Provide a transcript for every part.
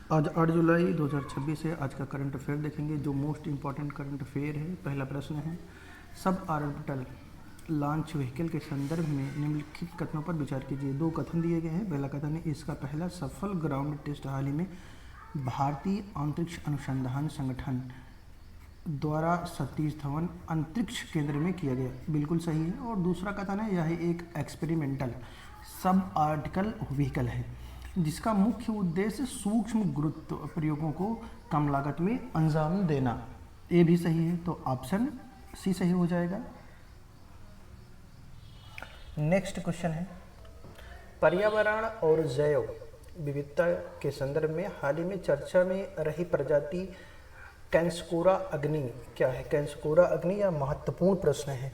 आज 8 जुलाई 2026 है। आज का करंट अफेयर देखेंगे, जो मोस्ट इंपॉर्टेंट करंट अफेयर है। पहला प्रश्न है, सब ऑर्बिटल लॉन्च व्हीकल के संदर्भ में निम्नलिखित कथनों पर विचार कीजिए। दो कथन दिए गए हैं। पहला कथन है, इसका पहला सफल ग्राउंड टेस्ट हाल ही में भारतीय अंतरिक्ष अनुसंधान संगठन द्वारा सतीश धवन अंतरिक्ष केंद्र में किया गया। बिल्कुल सही है। और दूसरा कथन है, यह एक एक्सपेरिमेंटल सब ऑर्बिटल व्हीकल है जिसका मुख्य उद्देश्य सूक्ष्म गुरुत्व प्रयोगों को कम लागत में अंजाम देना। ये भी सही है, तो ऑप्शन सी सही हो जाएगा। नेक्स्ट क्वेश्चन है, पर्यावरण और जैव विविधता के संदर्भ में हाल ही में चर्चा में रही प्रजाति कैंसकोरा अग्नि क्या है? कैंसकोरा अग्नि या महत्वपूर्ण प्रश्न है।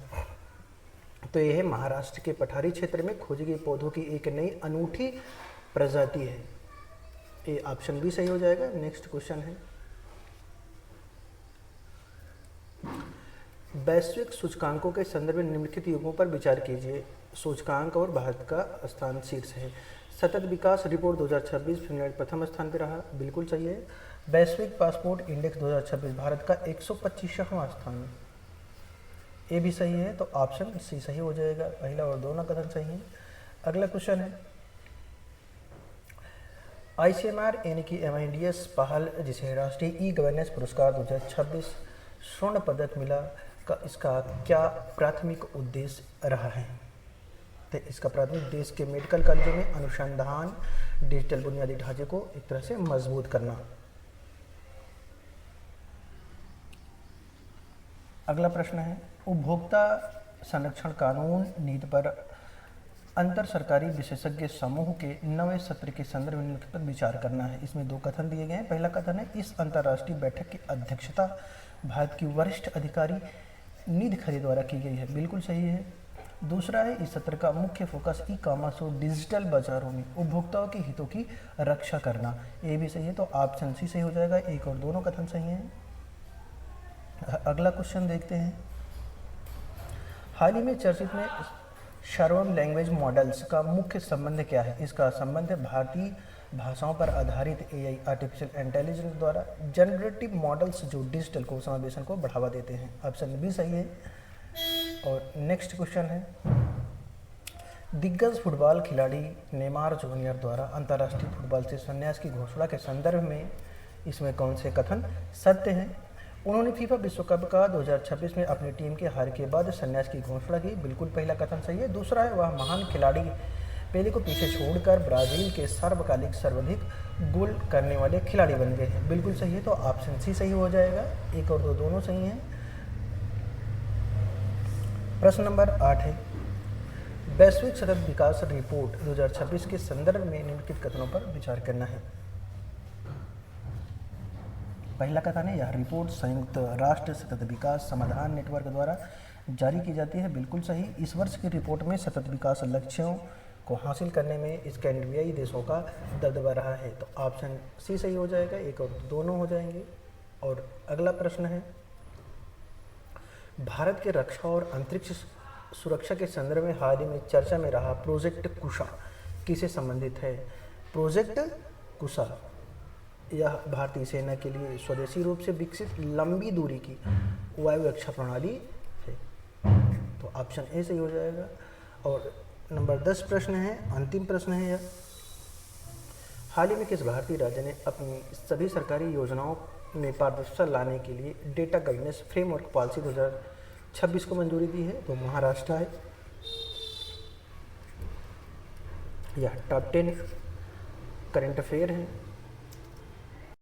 तो यह है महाराष्ट्र के पठारी क्षेत्र में खोजी गई पौधों की एक नई अनूठी प्रजाति है। ये ऑप्शन भी सही हो जाएगा। नेक्स्ट क्वेश्चन है, वैश्विक सूचकांकों के संदर्भ में निम्नलिखित युगों पर विचार कीजिए। सूचकांक और भारत का स्थान शीर्ष है। सतत विकास रिपोर्ट 2026 फिनलैंड प्रथम स्थान पर रहा। बिल्कुल सही है। वैश्विक पासपोर्ट इंडेक्स 2026 भारत का 125वां स्थान है। ये भी सही है, तो ऑप्शन सी सही हो जाएगा। पहला और दोनों कथन सही है। अगला क्वेश्चन है, ICMR यानी कि MIDS पहल, जिसे राष्ट्रीय ई गवर्नेंस पुरस्कार 2026 स्वर्ण पदक मिला, का इसका क्या प्राथमिक उद्देश्य रहा है? तो इसका प्राथमिक उद्देश्य के मेडिकल कॉलेजों में अनुसंधान, डिजिटल बुनियादी ढांचे को एक तरह से मजबूत करना। अगला प्रश्न है, उपभोक्ता संरक्षण कानून नीति पर अंतर सरकारी विशेषज्ञ समूह के 9वें सत्र के संदर्भ में निम्नलिखित पर विचार करना है। इसमें दो कथन दिए गए हैं। पहला कथन है, इस अंतर्राष्ट्रीय बैठक की अध्यक्षता भारत की वरिष्ठ अधिकारी निधि खरे द्वारा की गई है। बिल्कुल सही है। दूसरा है, इस सत्र का मुख्य फोकस ई कॉमर्स और डिजिटल बाजारों में उपभोक्ताओं के हितों की रक्षा करना। ये भी सही है, तो ऑप्शन सी सही हो जाएगा। एक और दोनों कथन सही हैं। अगला क्वेश्चन देखते हैं, हाल ही में चर्चित में शार्वन लैंग्वेज मॉडल्स का मुख्य संबंध क्या है? इसका संबंध है भारतीय भाषाओं पर आधारित AI आर्टिफिशियल इंटेलिजेंस द्वारा जनरेटिव मॉडल्स जो डिजिटल को समावेशन को बढ़ावा देते हैं। ऑप्शन भी सही है। और नेक्स्ट क्वेश्चन है, दिग्गज फुटबॉल खिलाड़ी नेमार जूनियर द्वारा अंतर्राष्ट्रीय फुटबॉल से संन्यास की घोषणा के संदर्भ में इसमें कौन से कथन सत्य हैं? उन्होंने फीफा विश्व कप का 2026 में अपनी टीम के हार के बाद संन्यास की घोषणा की। बिल्कुल पहला कथन सही है। दूसरा है, वह महान खिलाड़ी पेले को पीछे छोड़कर ब्राजील के सर्वकालिक सर्वाधिक गोल करने वाले खिलाड़ी बन गए हैं। बिल्कुल सही है, तो ऑप्शन सी सही हो जाएगा। एक और दो दोनों सही हैं। प्रश्न नंबर 8 है, वैश्विक सतत विकास रिपोर्ट 2026 के संदर्भ में निम्नलिखित कथनों पर विचार करना है। पहला कथन है, यह रिपोर्ट संयुक्त राष्ट्र सतत विकास समाधान नेटवर्क द्वारा जारी की जाती है। बिल्कुल सही। इस वर्ष की रिपोर्ट में सतत विकास लक्ष्यों को हासिल करने में स्कैंडिनेवियाई देशों का दबदबा रहा है, तो ऑप्शन सी सही हो जाएगा। एक और दोनों हो जाएंगे। और अगला प्रश्न है, भारत के रक्षा और अंतरिक्ष सुरक्षा के संदर्भ में हाल ही में चर्चा में रहा प्रोजेक्ट कुशा किसे संबंधित है? प्रोजेक्ट कुशा यह भारतीय सेना के लिए स्वदेशी रूप से विकसित लंबी दूरी की वायु रक्षा प्रणाली है, तो ऑप्शन ए सही हो जाएगा। और नंबर 10 प्रश्न है, अंतिम प्रश्न है यह, हाल ही में किस भारतीय राज्य ने अपनी सभी सरकारी योजनाओं में पारदर्शिता लाने के लिए डेटा गवर्नेंस फ्रेमवर्क पॉलिसी 2026 को मंजूरी दी है? तो महाराष्ट्र है। यह टॉप 10 करंट अफेयर है।